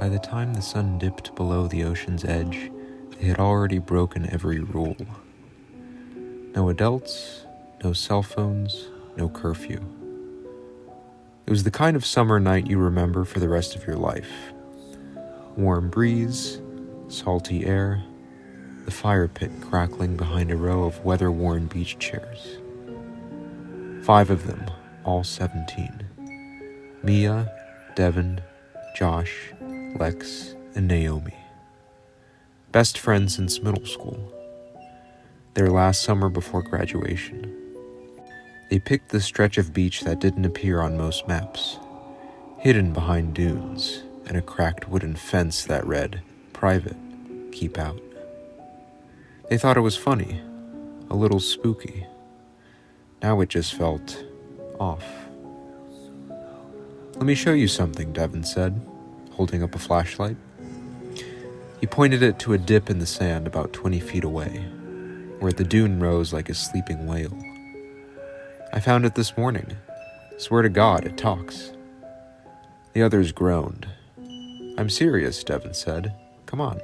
By the time the sun dipped below the ocean's edge, they had already broken every rule. No adults, no cell phones, no curfew. It was the kind of summer night you remember for the rest of your life. Warm breeze, salty air, the fire pit crackling behind a row of weather-worn beach chairs. 5 of them, all 17. Mia, Devin, Josh, Lex, and Naomi. Best friends since middle school. Their last summer before graduation. They picked the stretch of beach that didn't appear on most maps, hidden behind dunes and a cracked wooden fence that read, "Private, keep out." They thought it was funny, a little spooky. Now it just felt off. "Let me show you something," Devin said, holding up a flashlight. He pointed it to a dip in the sand about 20 feet away, where the dune rose like a sleeping whale. "I found it this morning. Swear to God, it talks." The others groaned. "I'm serious," Devin said. "Come on."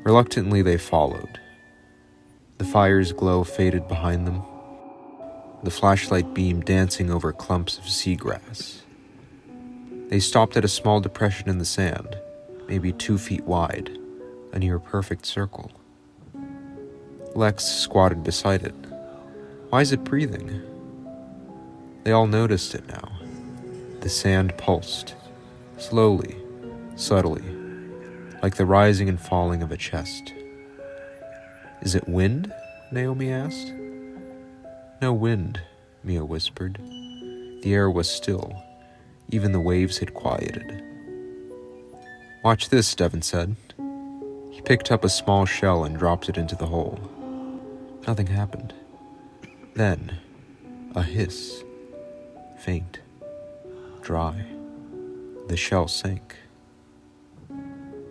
Reluctantly, they followed. The fire's glow faded behind them, the flashlight beam dancing over clumps of seagrass. They stopped at a small depression in the sand, maybe 2 feet wide, a near-perfect circle. Lex squatted beside it. "Why is it breathing?" They all noticed it now. The sand pulsed, slowly, subtly, like the rising and falling of a chest. "Is it wind?" Naomi asked. "No wind," Mia whispered. The air was still. Even the waves had quieted. "Watch this," Devin said. He picked up a small shell and dropped it into the hole. Nothing happened. Then, a hiss. Faint. Dry. The shell sank.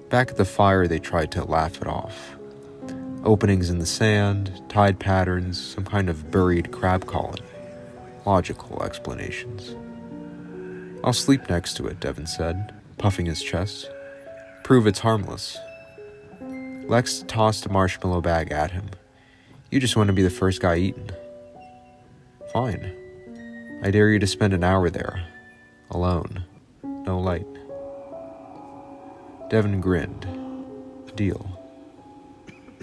Back at the fire, they tried to laugh it off. Openings in the sand, tide patterns, some kind of buried crab colony. Logical explanations. "I'll sleep next to it," Devin said, puffing his chest. "Prove it's harmless." Lex tossed a marshmallow bag at him. "You just want to be the first guy eaten." "Fine. I dare you to spend an hour there. Alone. No light." Devin grinned. "Deal."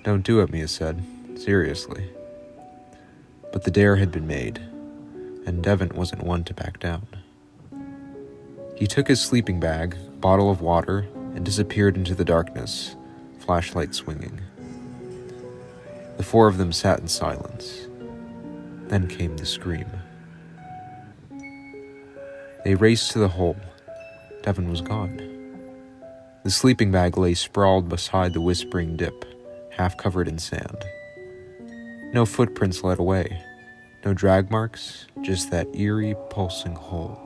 "Don't do it," Mia said. "Seriously." But the dare had been made, and Devin wasn't one to back down. He took his sleeping bag, bottle of water, and disappeared into the darkness, flashlight swinging. The 4 of them sat in silence. Then came the scream. They raced to the hole. Devin was gone. The sleeping bag lay sprawled beside the whispering dip, half covered in sand. No footprints led away. No drag marks, just that eerie, pulsing hole.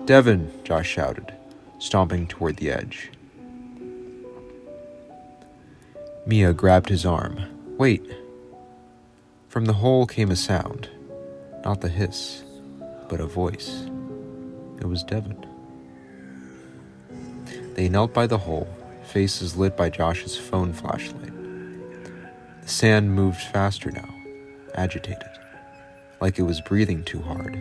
"Devin!" Josh shouted, stomping toward the edge. Mia grabbed his arm. "Wait!" From the hole came a sound. Not the hiss, but a voice. It was Devin. They knelt by the hole, faces lit by Josh's phone flashlight. The sand moved faster now, agitated, like it was breathing too hard.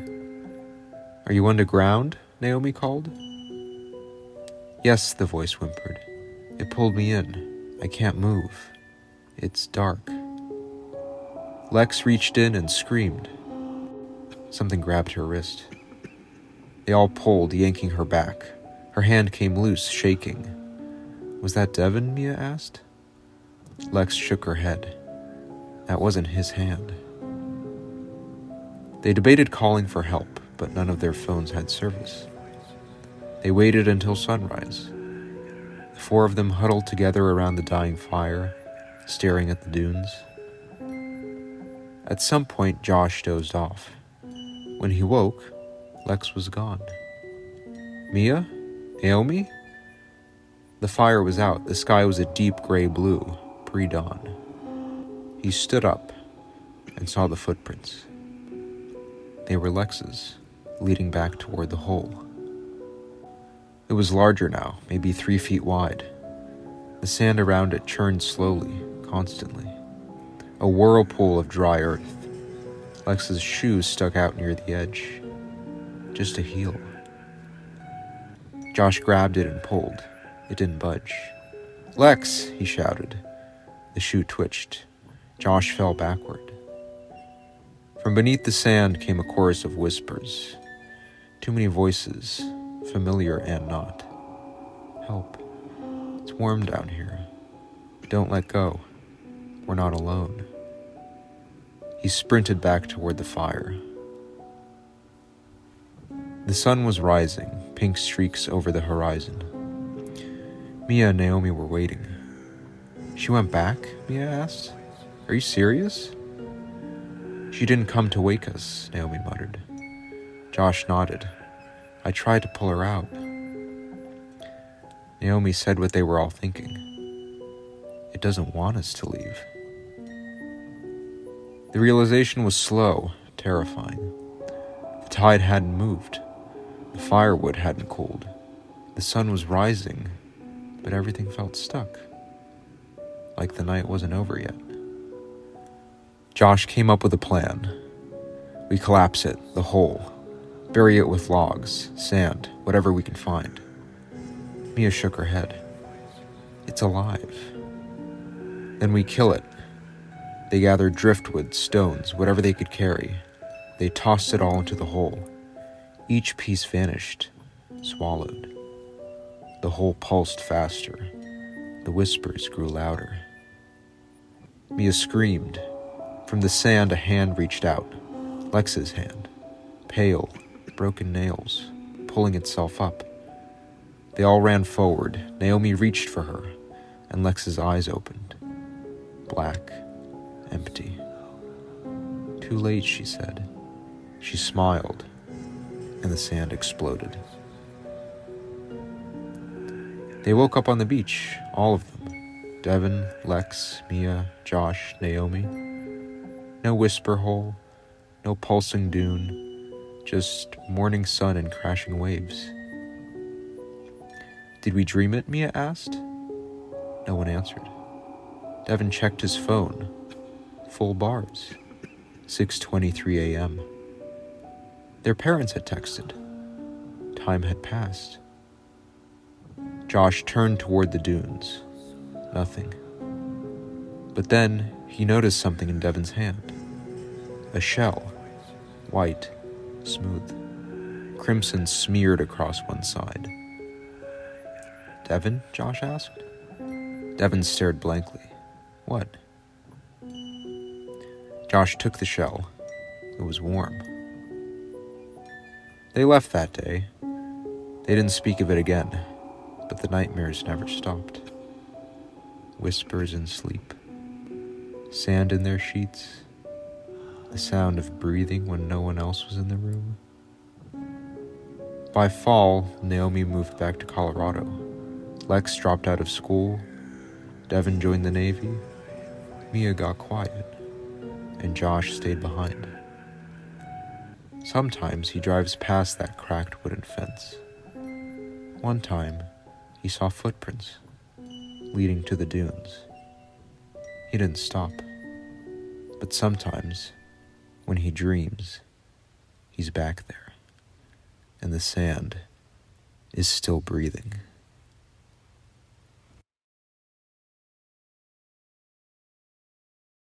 "Are you underground?" Naomi called. "Yes," the voice whimpered. "It pulled me in. I can't move. It's dark." Lex reached in and screamed. Something grabbed her wrist. They all pulled, yanking her back. Her hand came loose, shaking. "Was that Devin?" Mia asked. Lex shook her head. That wasn't his hand. They debated calling for help, but none of their phones had service. They waited until sunrise. The 4 of them huddled together around the dying fire, staring at the dunes. At some point, Josh dozed off. When he woke, Lex was gone. "Mia? Naomi?" The fire was out. The sky was a deep gray blue, pre-dawn. He stood up and saw the footprints. They were Lex's, leading back toward the hole. It was larger now, maybe 3 feet wide. The sand around it churned slowly, constantly. A whirlpool of dry earth. Lex's shoes stuck out near the edge. Just a heel. Josh grabbed it and pulled. It didn't budge. "Lex!" he shouted. The shoe twitched. Josh fell backward. From beneath the sand came a chorus of whispers. Too many voices, familiar and not. "Help. It's warm down here. Don't let go. We're not alone." He sprinted back toward the fire. The sun was rising, pink streaks over the horizon. Mia and Naomi were waiting. "She went back?" Mia asked. "Are you serious?" "She didn't come to wake us," Naomi muttered. Josh nodded. "I tried to pull her out." Naomi said what they were all thinking. "It doesn't want us to leave." The realization was slow, terrifying. The tide hadn't moved. The firewood hadn't cooled. The sun was rising, but everything felt stuck. Like the night wasn't over yet. Josh came up with a plan. We collapse it, the hole. Bury it with logs, sand, whatever we can find. Mia shook her head. "It's alive." "Then we kill it." They gathered driftwood, stones, whatever they could carry. They tossed it all into the hole. Each piece vanished, swallowed. The hole pulsed faster. The whispers grew louder. Mia screamed. From the sand, a hand reached out. Lex's hand. Pale, broken nails, pulling itself up. They all ran forward. Naomi reached for her, and Lex's eyes opened. Black, empty. "Too late," she said. She smiled, and the sand exploded. They woke up on the beach, all of them. Devin, Lex, Mia, Josh, Naomi. No whisper hole, no pulsing dune, just morning sun and crashing waves. "Did we dream it?" Mia asked. No one answered. Devin checked his phone. Full bars. 6:23 a.m. Their parents had texted. Time had passed. Josh turned toward the dunes. Nothing. But then he noticed something in Devin's hand. A shell. White. Smooth. Crimson smeared across one side. "Devin?" Josh asked. Devin stared blankly. "What?" Josh took the shell. It was warm. They left that day. They didn't speak of it again, but the nightmares never stopped. Whispers in sleep. Sand in their sheets. The sound of breathing when no one else was in the room. By fall, Naomi moved back to Colorado. Lex dropped out of school. Devin joined the Navy. Mia got quiet. And Josh stayed behind. Sometimes he drives past that cracked wooden fence. One time, he saw footprints leading to the dunes. He didn't stop. But sometimes, when he dreams, he's back there, and the sand is still breathing.